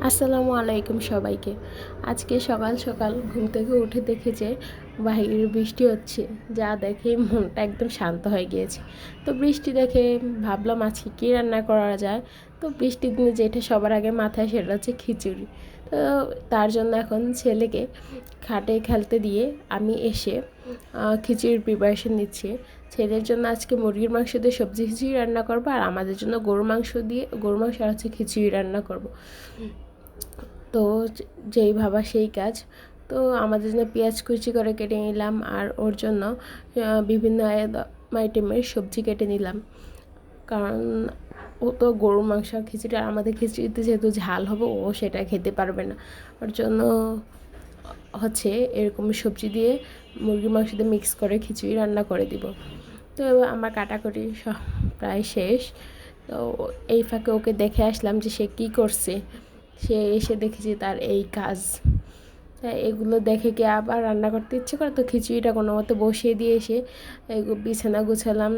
আসসালামু আলাইকুম সবাইকে। আজকে সকাল সকাল ঘুম থেকে উঠে দেখি যে বাইরে বৃষ্টি হচ্ছে, যা দেখে মনটা একদম শান্ত হয়ে গিয়েছে। তো বৃষ্টি দেখে ভাবলাম আজকে কী রান্না করা যায়। তো বৃষ্টির দিনে যেটা সবার আগে মাথায় সেটা হচ্ছে খিচুড়ি। তো তার জন্য এখন ছেলেকে খাটে খেলতে দিয়ে আমি এসে খিচুড়ির প্রিপারেশন নিচ্ছি। ছেলের জন্য আজকে মুরগির মাংস দিয়ে সবজি খিচুড়ি রান্না করবো, আর আমাদের জন্য গরু মাংস আর হচ্ছে খিচুড়ি রান্না করব। তো যেই ভাবা সেই কাজ। তো আমাদের জন্য পেঁয়াজ কুচি করে কেটে নিলাম, আর ওর জন্য বিভিন্ন আইটেমের সবজি কেটে নিলাম, কারণ ও তো গরু মাংস খিচুড়ি, আর আমাদের খিচুড়িতে যেহেতু ঝাল হবে ও সেটা খেতে পারবে না। ওর জন্য হচ্ছে এরকম সবজি দিয়ে মুরগির মাংস দিয়ে মিক্স করে খিচুড়ি রান্না করে দিব। তো আমার কাটাকুটি সব প্রায় শেষ। তো এই ফাঁকে ওকে দেখে আসলাম যে সে কী করছে। সে এসে দেখেছি তার এই কাজ। তাই এগুলো দেখে কি আবার রান্না করতে ইচ্ছে করে। তো খিচুড়িটা কোনো মতো বসিয়ে দিয়ে এসে বিছানা গুছালাম।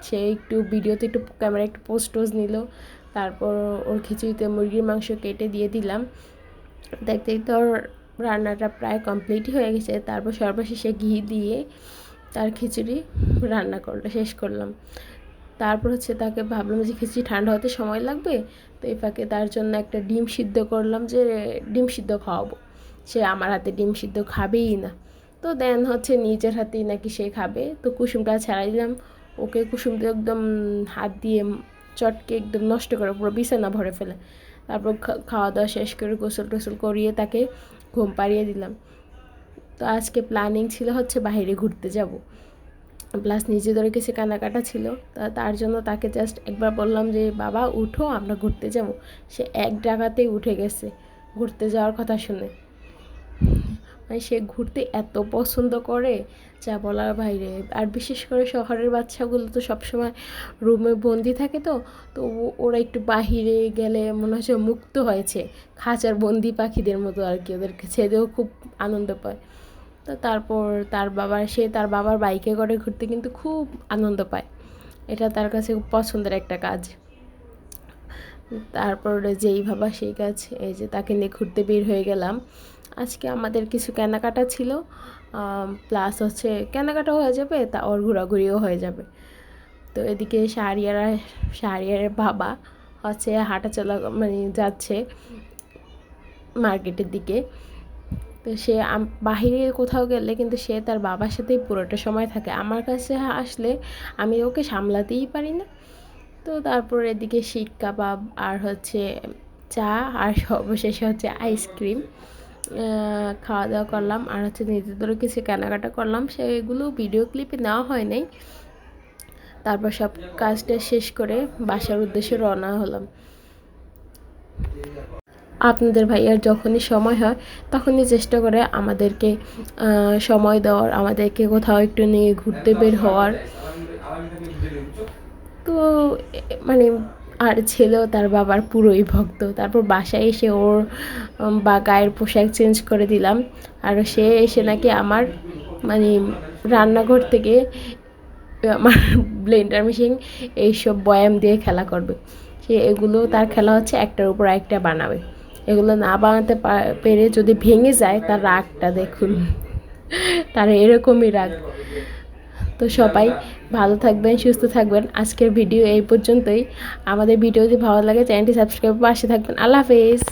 সে একটু ভিডিওতে একটু ক্যামেরা একটু পোজ নিল। তারপর ওর খিচুড়িতে মুরগির মাংস কেটে দিয়ে দিলাম। দেখতে দেখতে ওর রান্নাটা প্রায় কমপ্লিটই হয়ে গেছে। তারপর সর্বশেষে ঘি দিয়ে তার খিচুড়ি শেষ করলাম। তারপর হচ্ছে তাকে ভাবলাম যে খিচুড়ি ঠান্ডা হতে সময় লাগবে, তো এই ফাঁকে তার জন্য একটা ডিম সিদ্ধ করলাম, যে ডিম সিদ্ধ খাওয়াবো। সে আমার হাতে ডিম সিদ্ধ খাবেই না। তো দেন হচ্ছে নিজের হাতেই নাকি সে খাবে। তো কুসুমটা ছাড়াই দিলাম। ওকে কুসুমটা একদম হাত দিয়ে চটকে একদম নষ্ট করে পুরো বিছানা ভরে ফেলে। তারপর খাওয়া দাওয়া শেষ করে গোসল টোসল করিয়ে তাকে ঘুম পাড়িয়ে দিলাম। তো আজকে প্ল্যানিং ছিল হচ্ছে বাইরে ঘুরতে যাব, প্লাস নিজেদের কিছু কেনাকাটা ছিল। তার জন্য তাকে জাস্ট একবার বললাম যে বাবা উঠো আমরা ঘুরতে যাব। সে এক জায়গাতেই উঠে গেছে ঘুরতে যাওয়ার কথা শুনে। মানে সে ঘুরতে এত পছন্দ করে যা বলার বাইরে। আর বিশেষ করে শহরের বাচ্চাগুলো তো সবসময় রুমে বন্দি থাকে। তো তো ওরা একটু বাহিরে গেলে মনে হচ্ছে মুক্ত হয়েছে, খাঁচার বন্দি পাখিদের মতো আর কি। ওদেরকে ছেড়েও খুব আনন্দ পায়। তো তারপর তার বাবার বাইকে করে ঘুরতে কিন্তু খুব আনন্দ পায়। এটা তার কাছে খুব পছন্দের একটা কাজ। তারপর যেই ভাবা সেই কাজ, এই যে তাকে নিয়ে ঘুরতে বের হয়ে গেলাম। আজকে আমাদের কিছু কেনাকাটা ছিল, প্লাস হচ্ছে কেনাকাটা হয়ে যাবে, তা ওর ঘোরাঘুরিও হয়ে যাবে। তো এদিকে শাহরিয়ারের বাবা হচ্ছে হাঁটাচলা মানে যাচ্ছে মার্কেটের দিকে। তো সে বাহিরে কোথাও গেলে কিন্তু সে তার বাবার সাথেই পুরোটা সময় থাকে। আমার কাছে আসলে আমি ওকে সামলাতেই পারি না। তো তারপর এদিকে শিক কাবাব আর হচ্ছে চা, আর সর্বশেষে হচ্ছে আইসক্রিম খাওয়া দাওয়া করলাম। আর হচ্ছে নিজেদেরও কিছু কেনাকাটা করলাম, সেগুলো ভিডিও ক্লিপে নেওয়া হয় নাই। তারপর সব কাজটা শেষ করে বাসার উদ্দেশ্যে রওনা হলাম। আপনাদের ভাইয়ার যখনই সময় হয় তখনই চেষ্টা করে আমাদেরকে সময় দেওয়ার, আমাদেরকে কোথাও একটু নিয়ে ঘুরতে বের হওয়ার। তো মানে আর ছেলেও তার বাবার পুরোই ভক্ত। তারপর বাসায় এসে ওর গায়ের পোশাক চেঞ্জ করে দিলাম। আর সে এসে নাকি আমার মানে রান্নাঘর থেকে আমার ব্লেন্ডার মেশিন এইসব বয়াম দিয়ে খেলা করবে। সে এগুলো তার খেলা হচ্ছে একটার উপর একটা বানাবে। এগুলো না বানাতে পেরে যদি ভেঙে যায় তার রাগটা দেখুন। তার এরকমই রাগ। তো সবাই ভালো থাকবেন, সুস্থ থাকবেন। আজকের ভিডিও এই পর্যন্তই। আমাদের ভিডিও যদি ভালো লাগে চ্যানেলটি সাবস্ক্রাইব করে পাশে থাকবেন। আল্লাহ হাফেজ।